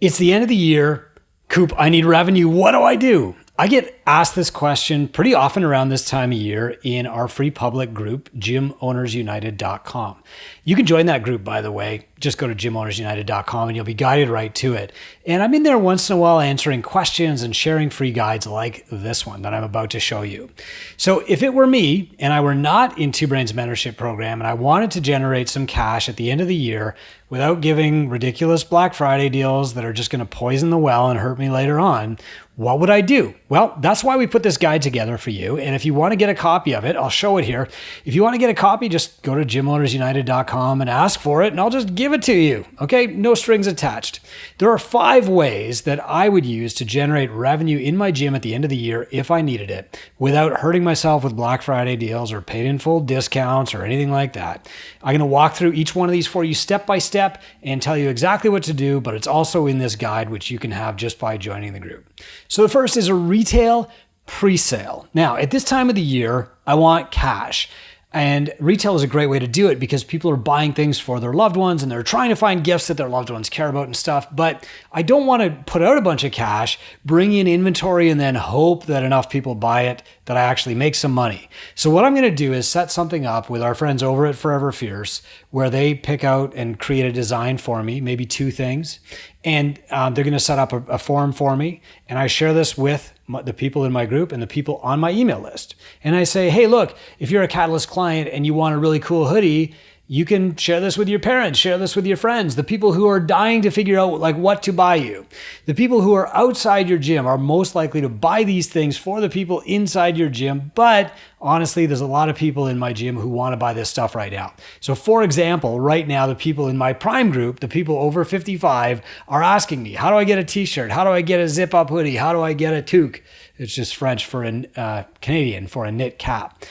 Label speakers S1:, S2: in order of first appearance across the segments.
S1: It's the end of the year. Coop, I need revenue. What do I do? I get asked this question pretty often around this time of year in our free public group, gymownersunited.com. You can join that group, by the way. Just go to gymownersunited.com and you'll be guided right to it. And I'm in there once in a while answering questions and sharing free guides like this one that I'm about to show you. So if it were me and I were not in Two Brains mentorship program and I wanted to generate some cash at the end of the year without giving ridiculous Black Friday deals that are just going to poison the well and hurt me later on, what would I do? Well, that's why we put this guide together for you. And if you want to get a copy of it, I'll show it here. If you want to get a copy, just go to gymownersunited.com and ask for it, and I'll just give it to you. Okay? No strings attached. There are 5 ways that I would use to generate revenue in my gym at the end of the year if I needed it without hurting myself with Black Friday deals or paid in full discounts or anything like that. I'm going to walk through each one of these for you step by step and tell you exactly what to do, but it's also in this guide, which you can have just by joining the group. So the first is a retail presale. Now, at this time of the year, I want cash. And retail is a great way to do it because people are buying things for their loved ones and they're trying to find gifts that their loved ones care about and stuff. But I don't want to put out a bunch of cash, bring in inventory, and then hope that enough people buy it that I actually make some money. So what I'm going to do is set something up with our friends over at Forever Fierce where they pick out and create a design for me, maybe 2 things. And they're going to set up a form for me. And I share this with the people in my group and the people on my email list. And I say, hey, look, if you're a Catalyst client and you want a really cool hoodie, you can share this with your parents, share this with your friends, the people who are dying to figure out like what to buy you. The people who are outside your gym are most likely to buy these things for the people inside your gym. But honestly, there's a lot of people in my gym who want to buy this stuff right now. So for example, right now, the people in my Prime group, the people over 55 are asking me, how do I get a t-shirt? How do I get a zip up hoodie? How do I get a toque? It's just French for a Canadian for a knit cap.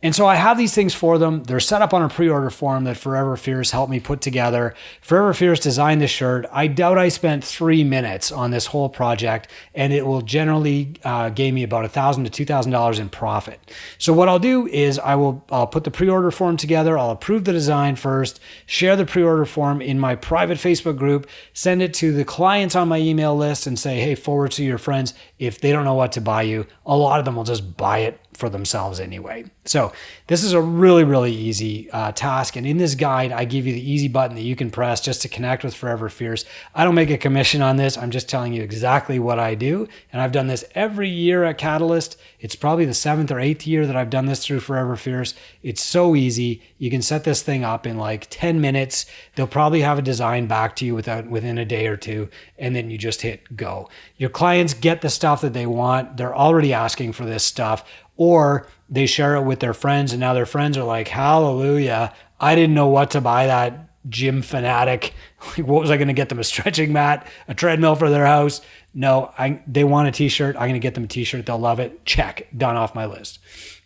S1: And so I have these things for them. They're set up on a pre-order form that Forever Fierce helped me put together. Forever Fierce designed this shirt. I doubt I spent 3 minutes on this whole project, and it will generally gain me about $1,000 to $2,000 in profit. So what I'll do is I'll put the pre-order form together. I'll approve the design first, share the pre-order form in my private Facebook group, send it to the clients on my email list and say, hey, forward to your friends. If they don't know what to buy you, a lot of them will just buy it for themselves anyway. So this is a really, really easy task. And in this guide, I give you the easy button that you can press just to connect with Forever Fierce. I don't make a commission on this. I'm just telling you exactly what I do. And I've done this every year at Catalyst. It's probably the 7th or 8th year that I've done this through Forever Fierce. It's so easy. You can set this thing up in like 10 minutes. They'll probably have a design back to you within a day or 2. And then you just hit go. Your clients get the stuff that they want. They're already asking for this stuff. Or they share it with their friends and now their friends are like, hallelujah, I didn't know what to buy that gym fanatic. What was I going to get them? A stretching mat, a treadmill for their house? No, they want a t-shirt. I'm going to get them a t-shirt. They'll love it. Check, done off my list.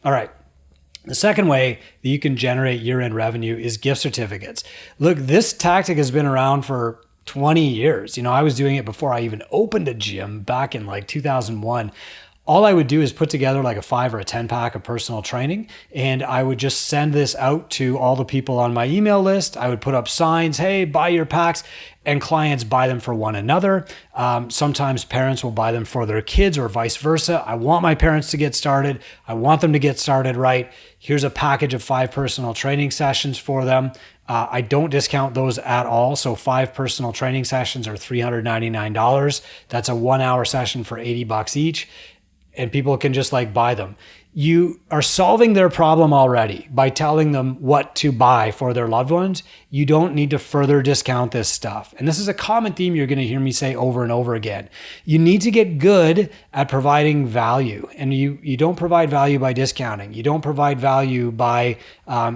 S1: All right. The second way that you can generate year-end revenue is gift certificates. Look, this tactic has been around for 20 years. I was doing it before I even opened a gym back in like 2001. All I would do is put together like a 5 or a 10 pack of personal training. And I would just send this out to all the people on my email list. I would put up signs, hey, buy your packs, and clients buy them for one another. Sometimes parents will buy them for their kids or vice versa. I want my parents to get started. I want them to get started right. Here's a package of 5 personal training sessions for them. I don't discount those at all. So 5 personal training sessions are $399. That's a 1-hour session for $80 each. And people can just like buy them. You are solving their problem already by telling them what to buy for their loved ones. You don't need to further discount this stuff. And this is a common theme you're going to hear me say over and over again. You need to get good at providing value. And you don't provide value by discounting. You don't provide value by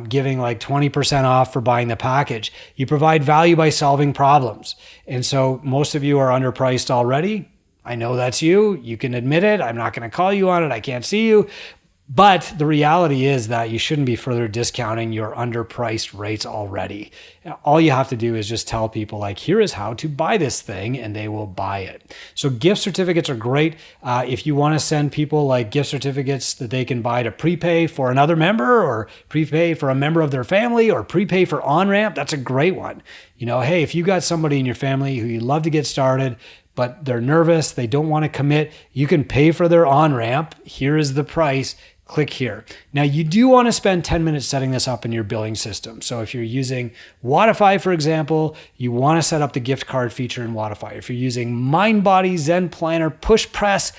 S1: giving like 20% off for buying the package. You provide value by solving problems. And so most of you are underpriced already. I know that's you. You can admit it. I'm not going to call you on it. I can't see you. But the reality is that you shouldn't be further discounting your underpriced rates already. All you have to do is just tell people like, here is how to buy this thing, and they will buy it. So gift certificates are great. If you want to send people like gift certificates that they can buy to prepay for another member, or prepay for a member of their family, or prepay for on-ramp, that's a great one. Hey, if you got somebody in your family who you'd love to get started, but they're nervous, they don't want to commit, you can pay for their on-ramp. Here is the price. Click here. Now, you do want to spend 10 minutes setting this up in your billing system. So if you're using Wodify, for example, you want to set up the gift card feature in Wodify. If you're using MindBody, Zen Planner, PushPress,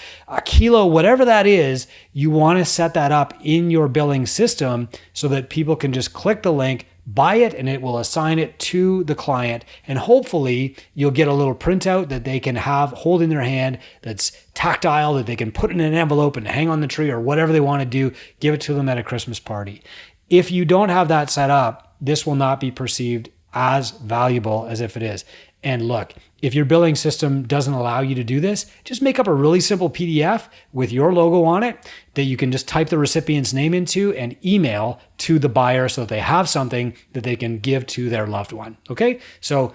S1: Kilo, whatever that is, you want to set that up in your billing system so that people can just click the link, buy it, and it will assign it to the client. And hopefully you'll get a little printout that they can hold in their hand that's tactile, that they can put in an envelope and hang on the tree, or whatever they want to do, give it to them at a Christmas party. If you don't have that set up, this will not be perceived as valuable as if it is. And look, if your billing system doesn't allow you to do this, just make up a really simple PDF with your logo on it that you can just type the recipient's name into and email to the buyer so that they have something that they can give to their loved one. Okay? So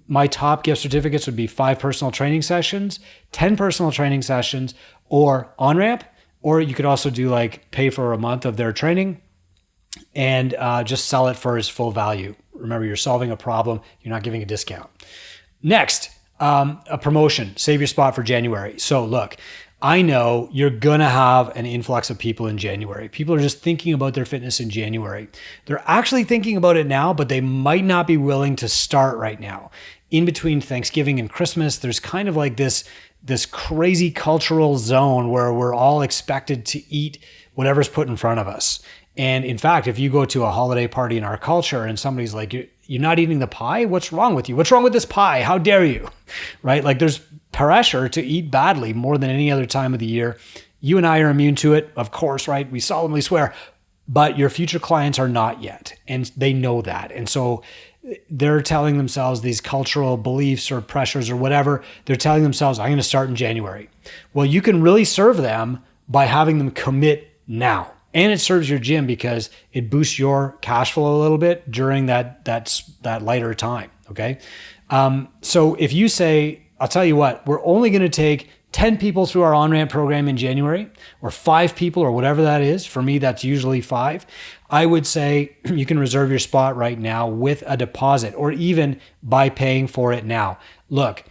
S1: my top gift certificates would be 5 personal training sessions, 10 personal training sessions, or on-ramp, or you could also do like pay for a month of their training and just sell it for its full value. Remember, you're solving a problem. You're not giving a discount. Next, a promotion. Save your spot for January. So look, I know you're going to have an influx of people in January. People are just thinking about their fitness in January. They're actually thinking about it now, but they might not be willing to start right now. In between Thanksgiving and Christmas, there's kind of like this crazy cultural zone where we're all expected to eat whatever's put in front of us. And in fact, if you go to a holiday party in our culture and somebody's like, you're not eating the pie? What's wrong with you? What's wrong with this pie? How dare you? Right? Like there's pressure to eat badly more than any other time of the year. You and I are immune to it, of course, right? We solemnly swear, but your future clients are not yet. And they know that. And so they're telling themselves these cultural beliefs or pressures or whatever. They're telling themselves, I'm going to start in January. Well, you can really serve them by having them commit now. And it serves your gym because it boosts your cash flow a little bit during that lighter time, okay? So if you say, I'll tell you what, we're only going to take 10 people through our on-ramp program in January, or 5 people, or whatever that is. For me, that's usually 5. I would say you can reserve your spot right now with a deposit, or even by paying for it now. Look,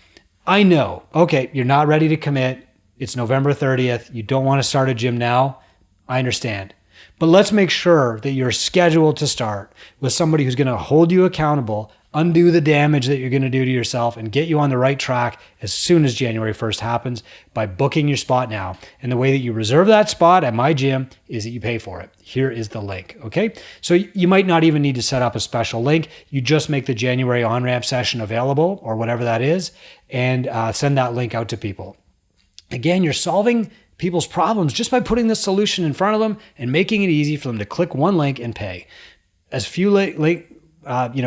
S1: I know, okay, you're not ready to commit. It's November 30th. You don't want to start a gym now. I understand. But let's make sure that you're scheduled to start with somebody who's going to hold you accountable, undo the damage that you're going to do to yourself, and get you on the right track as soon as January 1st happens by booking your spot now. And the way that you reserve that spot at my gym is that you pay for it. Here is the link, okay? So you might not even need to set up a special link. You just make the January on-ramp session available, or whatever that is, and send that link out to people. Again, you're solving people's problems just by putting the solution in front of them and making it easy for them to click one link and pay. As few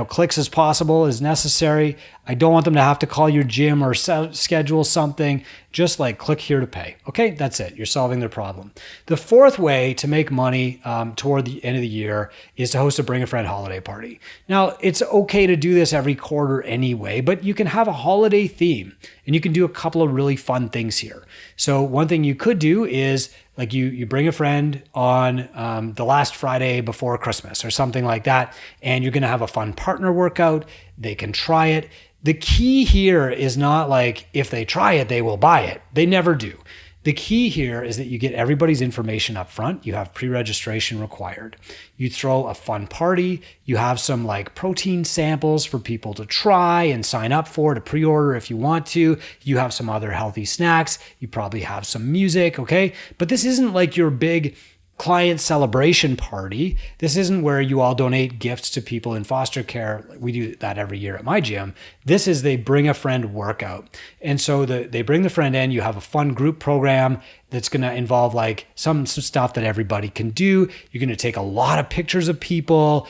S1: clicks as possible is necessary. I don't want them to have to call your gym or schedule something. Just like click here to pay. Okay, that's it. You're solving their problem. The fourth way to make money toward the end of the year is to host a Bring a Friend holiday party. Now, it's okay to do this every quarter anyway, but you can have a holiday theme and you can do a couple of really fun things here. So one thing you could do is like you bring a friend on the last Friday before Christmas or something like that, and you're going to have a fun partner workout. They can try it. The key here is not like if they try it, they will buy it. They never do. The key here is that you get everybody's information up front. You have pre-registration required. You throw a fun party. You have some like protein samples for people to try and sign up for to pre-order if you want to. You have some other healthy snacks. You probably have some music, okay? But this isn't like your big client celebration party. This isn't where you all donate gifts to people in foster care. We do that every year at my gym. This is they bring a friend workout. And so they bring the friend in, you have a fun group program that's going to involve like some stuff that everybody can do. You're going to take a lot of pictures of people.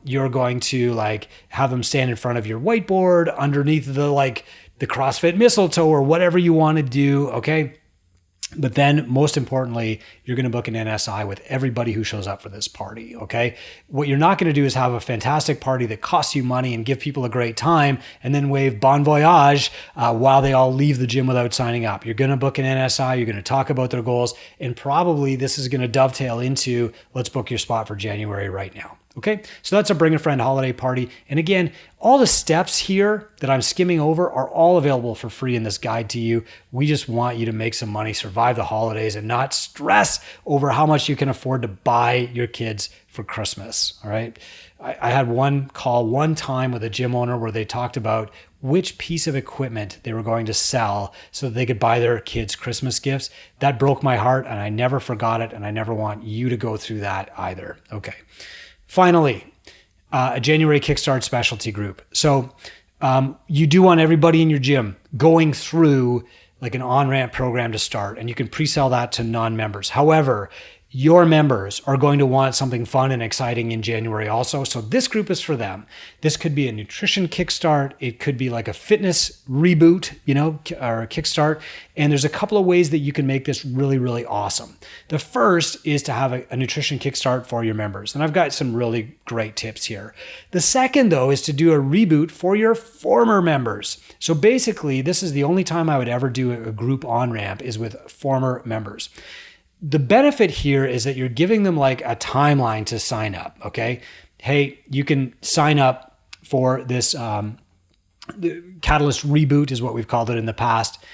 S1: You're going to like have them stand in front of your whiteboard underneath the CrossFit mistletoe or whatever you want to do. Okay. But then most importantly, you're going to book an NSI with everybody who shows up for this party. Okay. What you're not going to do is have a fantastic party that costs you money and give people a great time and then wave bon voyage while they all leave the gym without signing up. You're going to book an NSI. You're going to talk about their goals. And probably this is going to dovetail into let's book your spot for January right now. Okay, so that's a bring a friend holiday party. And again, all the steps here that I'm skimming over are all available for free in this guide to you. We just want you to make some money, survive the holidays, and not stress over how much you can afford to buy your kids for Christmas. All right. I had one call one time with a gym owner where they talked about which piece of equipment they were going to sell so that they could buy their kids Christmas gifts. That broke my heart and I never forgot it. And I never want you to go through that either. Okay. Finally, a January Kickstart specialty group. So you do want everybody in your gym going through like an on-ramp program to start, and you can pre-sell that to non-members. However, your members are going to want something fun and exciting in January also. So this group is for them. This could be a nutrition kickstart. It could be like a fitness reboot, or a kickstart. And there's a couple of ways that you can make this really, really awesome. The first is to have a nutrition kickstart for your members. And I've got some really great tips here. The second, though, is to do a reboot for your former members. So basically, this is the only time I would ever do a group on-ramp is with former members. The benefit here is that you're giving them like a timeline to sign up. Okay. Hey, you can sign up for this the Catalyst reboot is what we've called it in the past.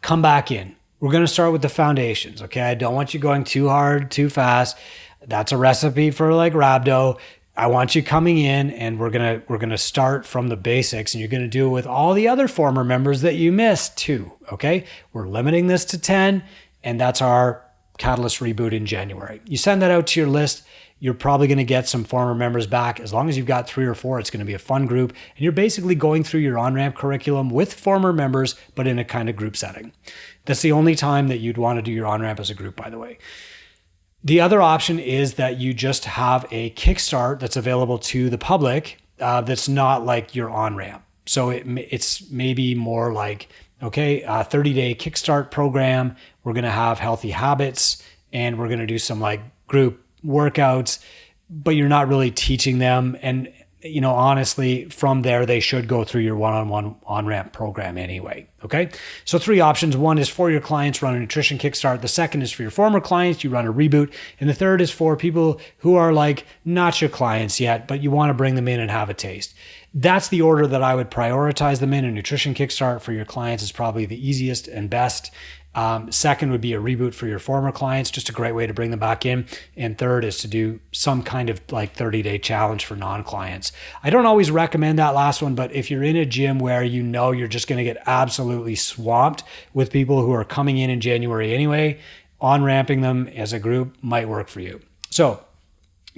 S1: Come back in. We're going to start with the foundations. Okay. I don't want you going too hard, too fast. That's a recipe for like rhabdo. I want you coming in and we're going to start from the basics, and you're going to do it with all the other former members that you missed too. Okay. We're limiting this to 10, and that's our Catalyst reboot in January. You send that out to your list. You're probably going to get some former members back. As long as you've got 3 or 4, it's going to be a fun group. And you're basically going through your on-ramp curriculum with former members, but in a kind of group setting. That's the only time that you'd want to do your on-ramp as a group, by the way. The other option is that you just have a Kickstart that's available to the public that's not like your on-ramp. So it's maybe more like, okay, a 30-day Kickstart program. We're going to have healthy habits and we're going to do some like group workouts, but you're not really teaching them. And, honestly, from there, they should go through your one-on-one on-ramp program anyway. Okay. So 3 options. One is for your clients, run a nutrition kickstart. The second is for your former clients, you run a reboot. And the third is for people who are like not your clients yet, but you want to bring them in and have a taste. That's the order that I would prioritize them in. A nutrition kickstart for your clients is probably the easiest and best. Second would be a reboot for your former clients, just a great way to bring them back in. And third is to do some kind of like 30-day challenge for non-clients. I don't always recommend that last one, but if you're in a gym where you're just going to get absolutely swamped with people who are coming in January anyway, on-ramping them as a group might work for you. So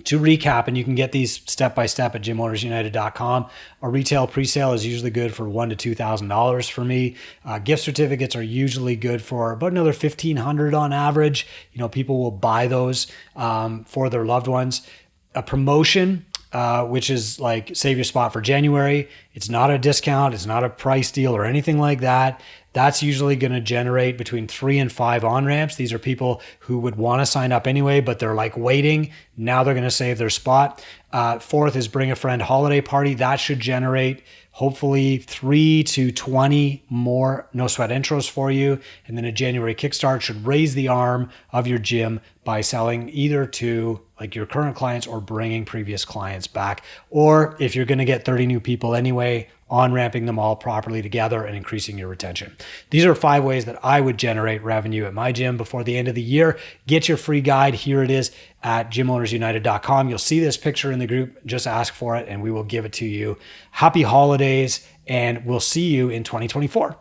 S1: to recap, and you can get these step-by-step at gymownersunited.com. A retail presale is usually good for $1,000 to $2,000 for me. Gift certificates are usually good for about another $1,500 on average. People will buy those for their loved ones. A promotion, which is like save your spot for January. It's not a discount. It's not a price deal or anything like that. That's usually going to generate between 3 and 5 on-ramps. These are people who would want to sign up anyway, but they're like waiting. Now they're going to save their spot. Fourth is bring a friend holiday party. That should generate hopefully 3 to 20 more no sweat intros for you. And then a January Kickstart should raise the arm of your gym by selling either to like your current clients or bringing previous clients back. Or if you're going to get 30 new people anyway, on-ramping them all properly together and increasing your retention. These are 5 ways that I would generate revenue at my gym before the end of the year. Get your free guide. Here it is at gymownersunited.com. You'll see this picture in the group. Just ask for it and we will give it to you. Happy holidays, and we'll see you in 2024.